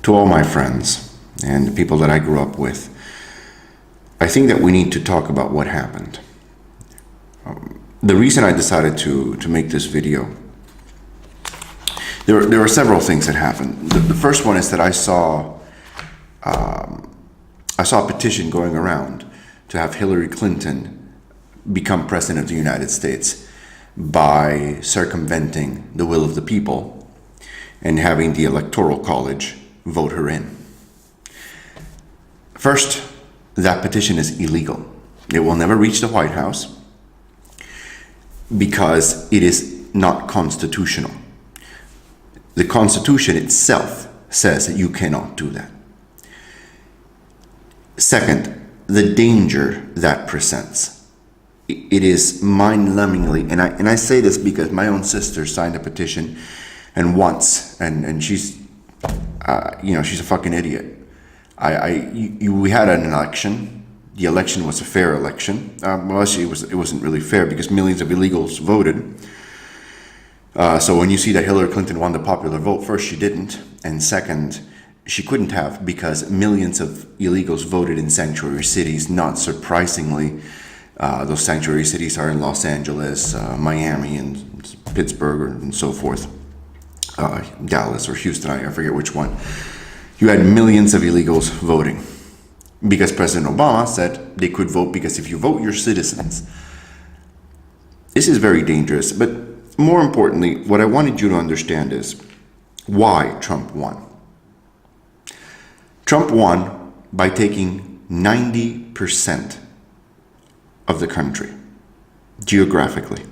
To all my friends and the people that I grew up with, I think that we need to talk about what happened. The reason I decided to make this video, there were several things that happened. The first one is that I saw a petition going around to have Hillary Clinton become president of the United States by circumventing the will of the people and having the Electoral College vote her in. First, that petition is illegal. It will never reach the White House because it is not constitutional. The Constitution itself says that you cannot do that. Second, the danger that presents. It is mind-numbingly, and I say this because my own sister signed a petition, and once, and she's, she's a fucking idiot. We had an election. The election was a fair election. Well, actually, it wasn't really fair because millions of illegals voted. So when you see that Hillary Clinton won the popular vote, first, she didn't, and second, she couldn't have because millions of illegals voted in sanctuary cities. Not surprisingly, those sanctuary cities are in Los Angeles, Miami, and Pittsburgh, and so forth. Dallas or Houston, I forget which one. You had millions of illegals voting because President Obama said they could vote because if you vote, you're citizens. This is very dangerous, but more importantly, what I wanted you to understand is why Trump won. Trump won by taking 90% of the country, geographically.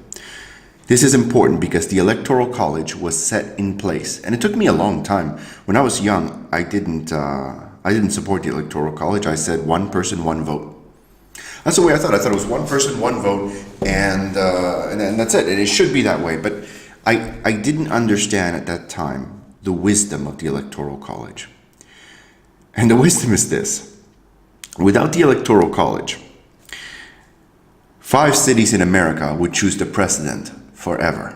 This is important because the Electoral College was set in place, and it took me a long time. When I was young, I didn't support the Electoral College. I said one person, one vote. That's the way I thought. I thought it was one person, one vote, and that's it. And it should be that way. But I didn't understand at that time the wisdom of the Electoral College. And the wisdom is this: without the Electoral College, 5 cities in America would choose the president forever.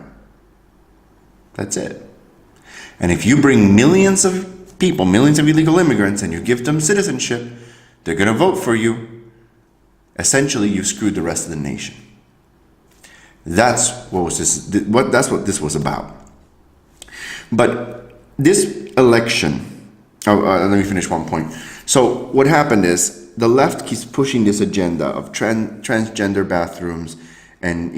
That's it. And if you bring millions of people, millions of illegal immigrants, and you give them citizenship, they're going to vote for you. Essentially, you've screwed the rest of the nation. That's what this was about. But this election, let me finish one point. So what happened is the left keeps pushing this agenda of transgender bathrooms and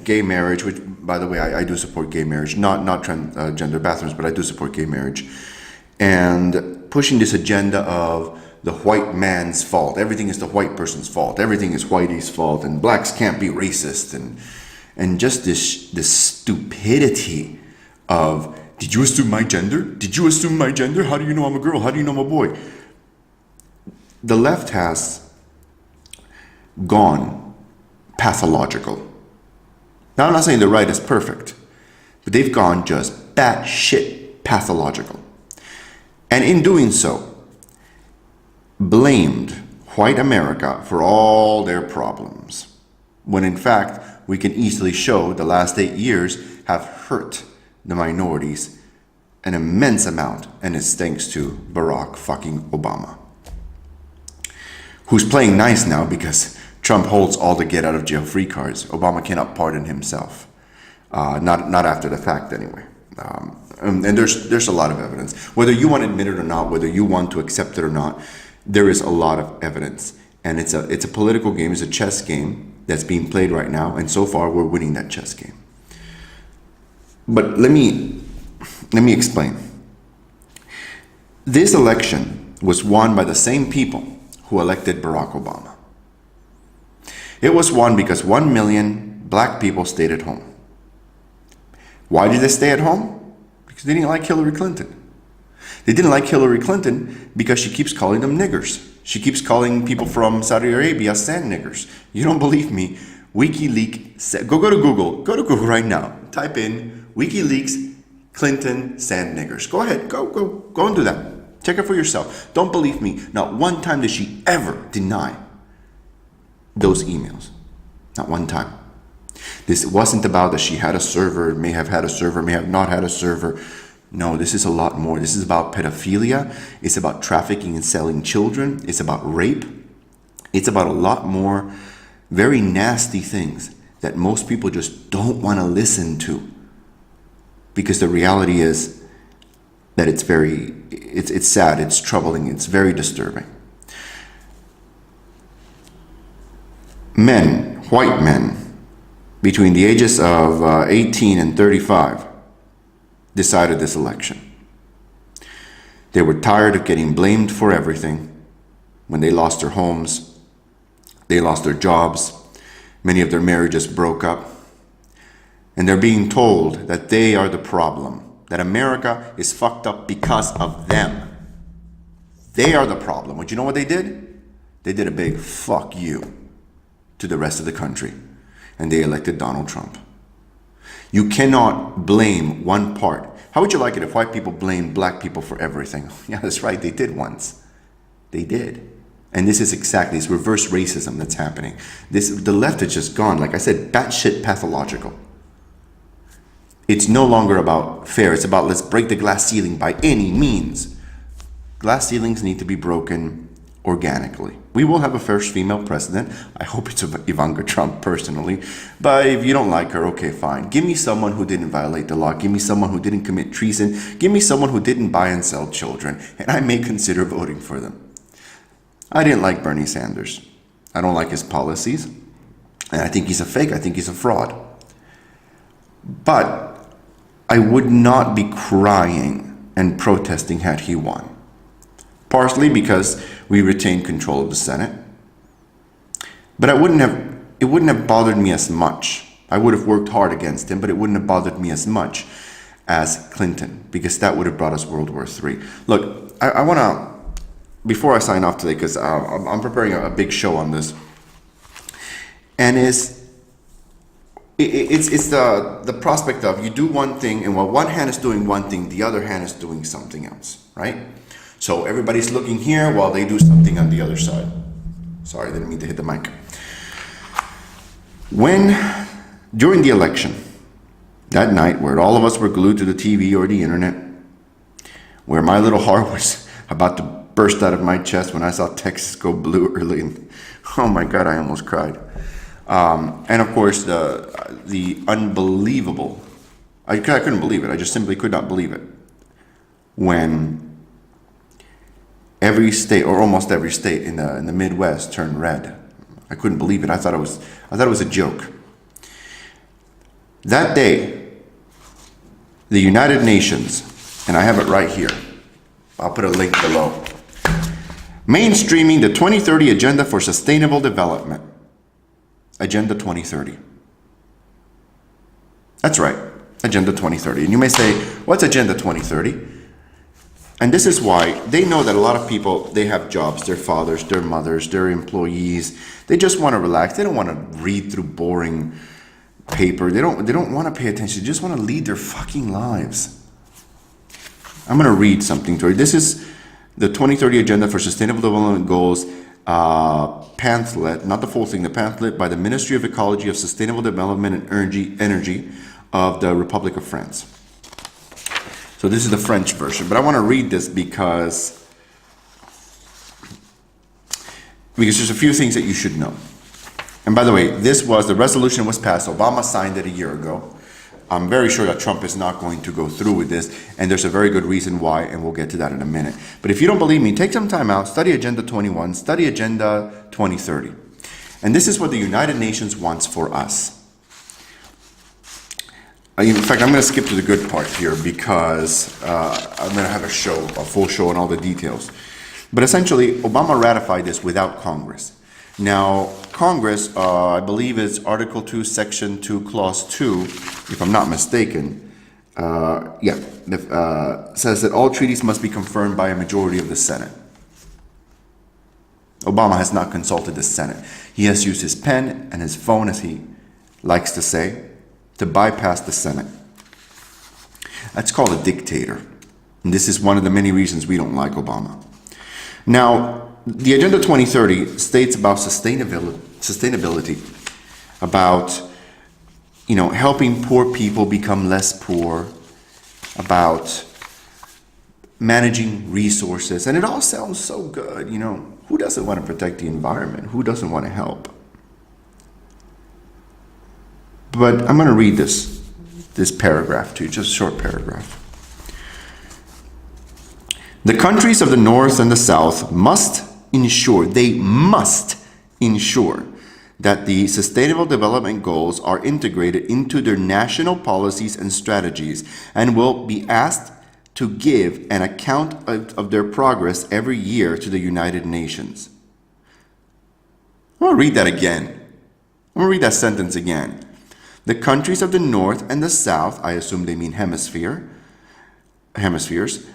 gay marriage, which, by the way, I do support gay marriage, not transgender bathrooms, but I do support gay marriage, and pushing this agenda of the white man's fault. Everything is the white person's fault. Everything is whitey's fault, and blacks can't be racist, and just this stupidity of, did you assume my gender? Did you assume my gender? How do you know I'm a girl? How do you know I'm a boy? The left has gone pathological. Now, I'm not saying the right is perfect, but they've gone just batshit pathological. And in doing so, blamed white America for all their problems, when in fact, we can easily show the last 8 years have hurt the minorities an immense amount, and it's thanks to Barack fucking Obama, who's playing nice now because Trump holds all the get out of jail free cards. Obama cannot pardon himself, not after the fact anyway. And there's a lot of evidence, whether you want to admit it or not, whether you want to accept it or not. There is a lot of evidence, and it's a political game. It's a chess game that's being played right now, and so far we're winning that chess game. But let me explain. This election was won by the same people who elected Barack Obama. It was won because 1 million black people stayed at home. Why did they stay at home? Because they didn't like Hillary Clinton. They didn't like Hillary Clinton because she keeps calling them niggers. She keeps calling people from Saudi Arabia sand niggers. You don't believe me? WikiLeaks, go to Google. Go to Google right now. Type in WikiLeaks Clinton sand niggers. Go ahead. Go and do that. Check it for yourself. Don't believe me. Not one time did she ever deny those emails. Not one time. This wasn't about that she had a server, may have had a server, may have not had a server. No, this is a lot more. This is about pedophilia. It's about trafficking and selling children. It's about rape. It's about a lot more very nasty things that most people just don't want to listen to. Because the reality is that it's sad, it's troubling, it's very disturbing. Men, white men, between the ages of 18 and 35, decided this election. They were tired of getting blamed for everything. When they lost their homes, they lost their jobs, many of their marriages broke up, and they're being told that they are the problem, that America is fucked up because of them. They are the problem. But you know what they did? They did a big fuck you to the rest of the country, and they elected Donald Trump. You cannot blame one part. How would you like it if white people blamed black people for everything? Yeah, that's right, they did once. They did. And this is exactly, it's reverse racism that's happening. The left is just gone, like I said, batshit pathological. It's no longer about fair, it's about let's break the glass ceiling by any means. Glass ceilings need to be broken organically. We will have a first female president. I hope it's Ivanka Trump personally. But if you don't like her, okay, fine. Give me someone who didn't violate the law. Give me someone who didn't commit treason. Give me someone who didn't buy and sell children. And I may consider voting for them. I didn't like Bernie Sanders. I don't like his policies. And I think he's a fake. I think he's a fraud. But I would not be crying and protesting had he won. Partially because we retained control of the Senate. But it wouldn't have bothered me as much. I would have worked hard against him, but it wouldn't have bothered me as much as Clinton, because that would have brought us World War III. Look, I want to, before I sign off today, because I'm preparing a big show on this, and it's the prospect of you do one thing, and while one hand is doing one thing, the other hand is doing something else, right? So everybody's looking here while they do something on the other side. Sorry, I didn't mean to hit the mic. During the election, that night where all of us were glued to the TV or the internet, where my little heart was about to burst out of my chest when I saw Texas go blue early, and oh my God, I almost cried. And of course, the unbelievable, I couldn't believe it. I just simply could not believe it. When every state, or almost every state in the Midwest turned red. I couldn't believe it. I thought it was a joke. That day, the United Nations, and I have it right here. I'll put a link below. Mainstreaming the 2030 Agenda for Sustainable Development. Agenda 2030. That's right, Agenda 2030. And you may say, what's Agenda 2030? And this is why they know that a lot of people, they have jobs, their fathers, their mothers, their employees. They just want to relax. They don't want to read through boring paper. They don't want to pay attention. They just want to lead their fucking lives. I'm going to read something to you. This is the 2030 Agenda for Sustainable Development Goals pamphlet, not the full thing, the pamphlet by the Ministry of Ecology of Sustainable Development and Energy of the Republic of France. So this is the French version, but I want to read this because there's a few things that you should know. And by the way, the resolution was passed. Obama signed it a year ago. I'm very sure that Trump is not going to go through with this, and there's a very good reason why, and we'll get to that in a minute. But if you don't believe me, take some time out, study Agenda 21, study Agenda 2030. And this is what the United Nations wants for us. In fact, I'm going to skip to the good part here because I'm going to have a full show on all the details. But essentially, Obama ratified this without Congress. Now, Congress, I believe it's Article 2, Section 2, Clause 2, if I'm not mistaken, says that all treaties must be confirmed by a majority of the Senate. Obama has not consulted the Senate. He has used his pen and his phone, as he likes to say, to bypass the Senate. That's called a dictator. And this is one of the many reasons we don't like Obama. Now, the Agenda 2030 states about sustainability, about helping poor people become less poor, about managing resources. And it all sounds so good, you know. Who doesn't want to protect the environment? Who doesn't want to help? But I'm going to read this paragraph to you, just a short paragraph. The countries of the North and the South must ensure that the Sustainable Development Goals are integrated into their national policies and strategies, and will be asked to give an account of their progress every year to the United Nations. I'm going to read that again. I'm going to read that sentence again. The countries of the North and the South, I assume they mean hemispheres,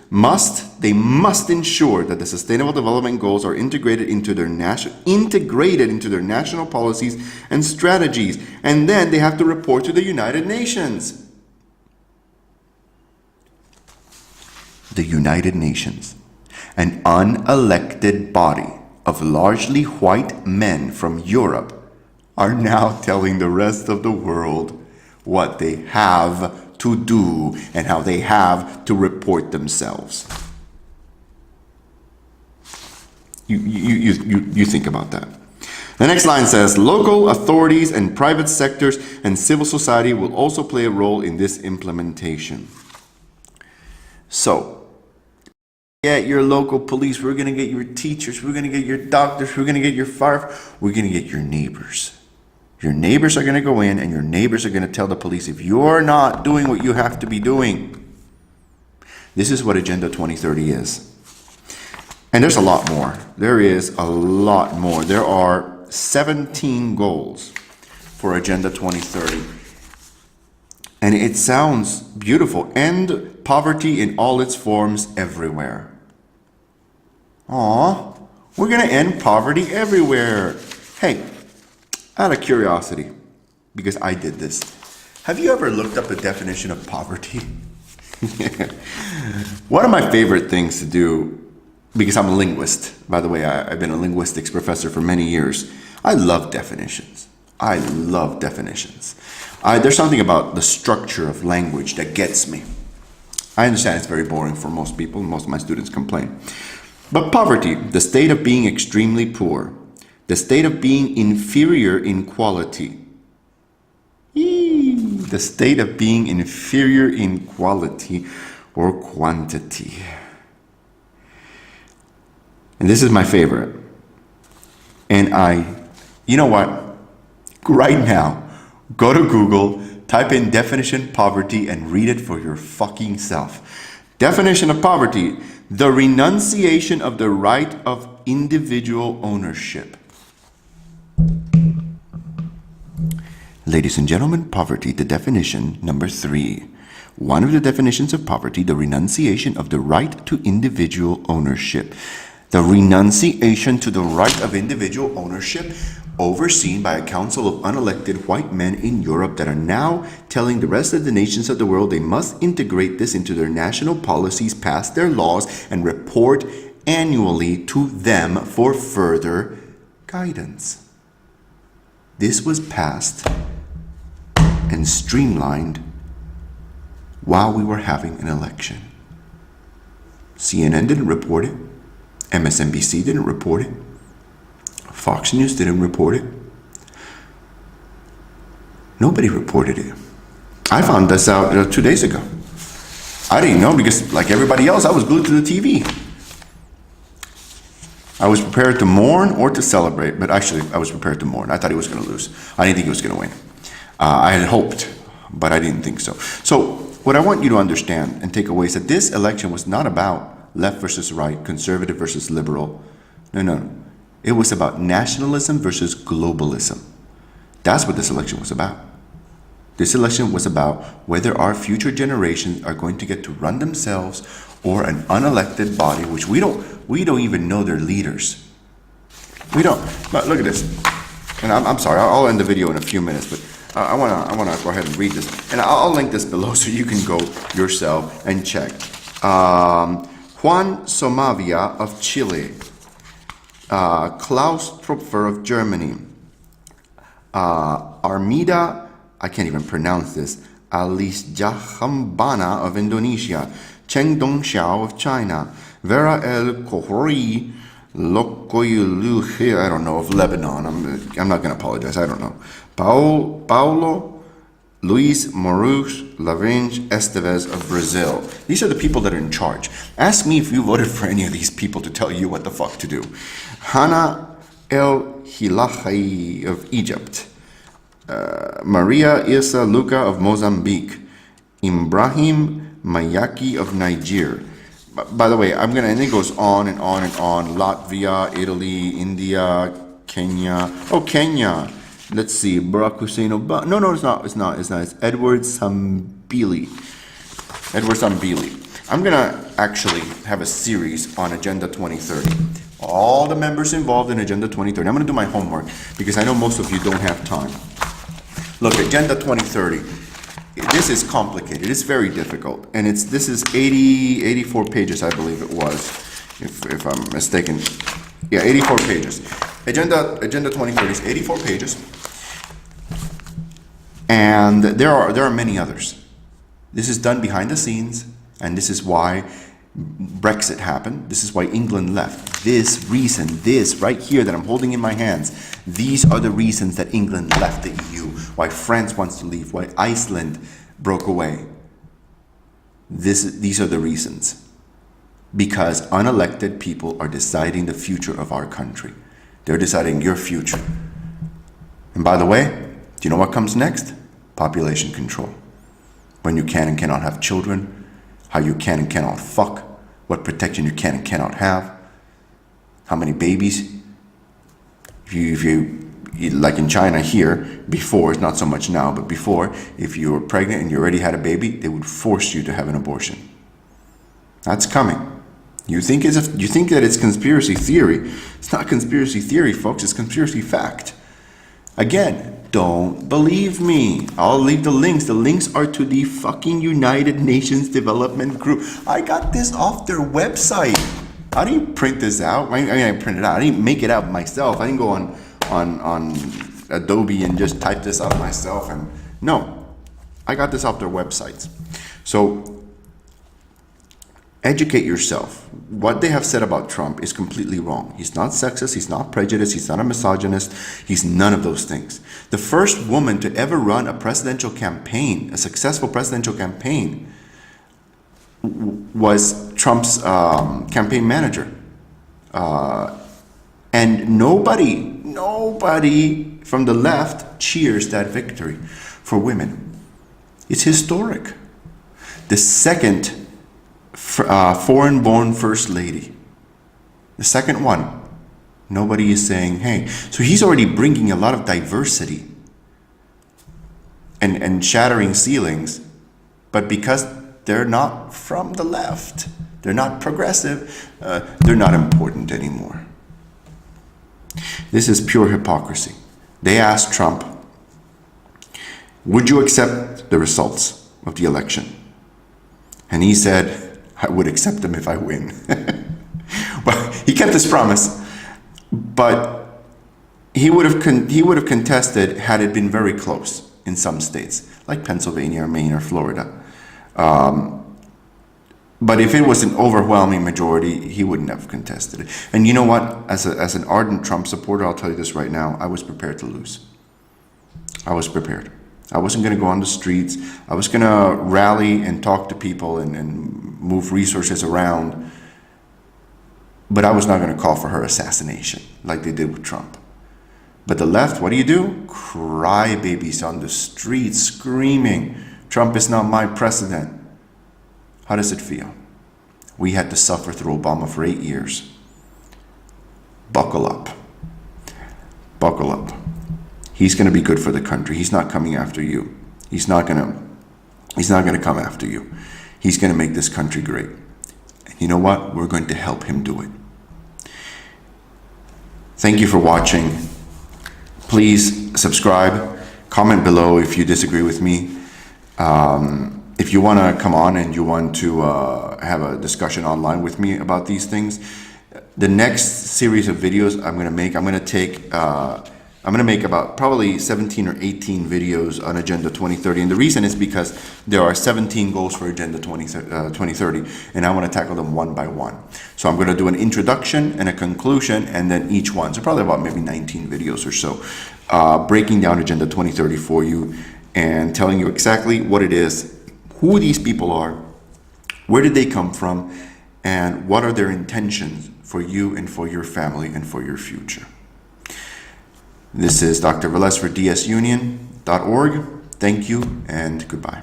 must ensure that the Sustainable Development Goals are integrated into their national policies and strategies, and then they have to report to the United Nations. The United Nations, an unelected body of largely white men from Europe, are now telling the rest of the world what they have to do and how they have to report themselves. You think about that. The next line says, local authorities and private sectors and civil society will also play a role in this implementation. So, get your local police, we're going to get your teachers, we're going to get your doctors, we're going to get your fire, we're going to get your neighbors. Your neighbors are going to go in, and your neighbors are going to tell the police if you're not doing what you have to be doing. This is what Agenda 2030 is. And there's a lot more. There is a lot more. There are 17 goals for Agenda 2030. And it sounds beautiful. End poverty in all its forms everywhere. Aw, we're going to end poverty everywhere. Hey, out of curiosity, because I did this, have you ever looked up the definition of poverty? One of my favorite things to do, because I'm a linguist, by the way, I've been a linguistics professor for many years. I love definitions. There's something about the structure of language that gets me. I understand it's very boring for most people. Most of my students complain. But poverty, the state of being extremely poor, the state of being inferior in quality. The state of being inferior in quality or quantity. And this is my favorite. And you know what? Right now, go to Google, type in definition poverty, and read it for your fucking self. Definition of poverty: the renunciation of the right of individual ownership. Ladies and gentlemen, poverty, the definition number 3. One of the definitions of poverty, the renunciation of the right to individual ownership. The renunciation to the right of individual ownership, overseen by a council of unelected white men in Europe that are now telling the rest of the nations of the world they must integrate this into their national policies, pass their laws, and report annually to them for further guidance. This was passed and streamlined while we were having an election. CNN didn't report it. MSNBC didn't report it. Fox News didn't report it. Nobody reported it. I found this out 2 days ago. I didn't know because, like everybody else, I was glued to the TV. I was prepared to mourn or to celebrate, but actually I was prepared to mourn. I thought he was going to lose. I didn't think he was going to win. I had hoped, but I didn't think so. So what I want you to understand and take away is that this election was not about left versus right, conservative versus liberal. No. It was about nationalism versus globalism. That's what this election was about. This election was about whether our future generations are going to get to run themselves or an unelected body, which we don't even know their leaders. We don't. But look at this. And I'm sorry, I'll end the video in a few minutes, but I wanna go ahead and read this. And I'll link this below so you can go yourself and check. Juan Somavia of Chile, Klaus Tropfer of Germany, Armida, I can't even pronounce this, Alisjahambana of Indonesia, Cheng Dongxiao of China, Vera El Khoury Lokoyulu, I don't know, of Lebanon. I'm not going to apologize. I don't know. Paulo Luis Moruch Larange Esteves of Brazil. These are the people that are in charge. Ask me if you voted for any of these people to tell you what the fuck to do. Hana El Hilachai of Egypt. Maria Isa Luca of Mozambique. Ibrahim Mayaki of Niger. By the way, and it goes on and on and on. Latvia, Italy, India, Kenya. Oh, Kenya. Let's see. Barack Hussein Obama. No, it's not. It's Edward Sambili. I'm going to actually have a series on Agenda 2030. All the members involved in Agenda 2030. I'm going to do my homework because I know most of you don't have time. Look, Agenda 2030. This is complicated. It's very difficult. And this is 84 pages, I believe it was, if I'm mistaken. Yeah, 84 pages. Agenda 2030 is 84 pages. And there are many others. This is done behind the scenes, and this is why Brexit happened. This is why England left. This right here that I'm holding in my hands, these are the reasons that England left the EU, why France wants to leave, why Iceland broke away. These are the reasons. Because unelected people are deciding the future of our country. They're deciding your future. And by the way, do you know what comes next? Population control. When you can and cannot have children, how you can and cannot fuck, what protection you can and cannot have, how many babies. If you like in China here, before, it's not so much now, but before, if you were pregnant and you already had a baby, they would force you to have an abortion. That's coming. You think that it's conspiracy theory. It's not conspiracy theory, folks. It's conspiracy fact. Again, don't believe me. I'll leave the links. The links are to the fucking United Nations Development Group. I got this off their website. I didn't print this out. I printed it out. I didn't make it out myself. I didn't go on Adobe and just type this up myself. And no, I got this off their websites. So educate yourself. What they have said about Trump is completely wrong. He's not sexist, he's not prejudiced, he's not a misogynist, he's none of those things. The first woman to ever run a presidential campaign, a successful presidential campaign, was Trump's campaign manager. And nobody from the left cheers that victory for women. It's historic. The second foreign-born first lady. The second one. Nobody is saying, hey. So he's already bringing a lot of diversity and shattering ceilings. But because they're not from the left, they're not progressive, they're not important anymore. This is pure hypocrisy. They asked Trump, would you accept the results of the election? And he said, I would accept them if I win. Well, he kept his promise, but he would have contested had it been very close in some states, like Pennsylvania or Maine or Florida. But if it was an overwhelming majority, he wouldn't have contested it. And you know what? As an ardent Trump supporter, I'll tell you this right now, I was prepared to lose. I was prepared. I wasn't going to go on the streets. I was going to rally and talk to people and move resources around. But I was not going to call for her assassination like they did with Trump. But the left, what do? Cry babies on the streets screaming, Trump is not my president. How does it feel? We had to suffer through Obama for 8 years. Buckle up. Buckle up. He's going to be good for the country. He's not coming after you. He's not going to come after you. He's going to make this country great. And you know what? We're going to help him do it. Thank you for watching. Please subscribe. Comment below if you disagree with me. If you want to come on and you want to have a discussion online with me about these things, the next series of videos I'm going to take I'm going to make about probably 17 or 18 videos on Agenda 2030. And the reason is because there are 17 goals for Agenda 2030, and I want to tackle them one by one. So I'm going to do an introduction and a conclusion, and then each one. So probably about maybe 19 videos or so, breaking down Agenda 2030 for you and telling you exactly what it is, who these people are, where did they come from, and what are their intentions for you and for your family and for your future. This is Dr. Velez for dsunion.org. Thank you and goodbye.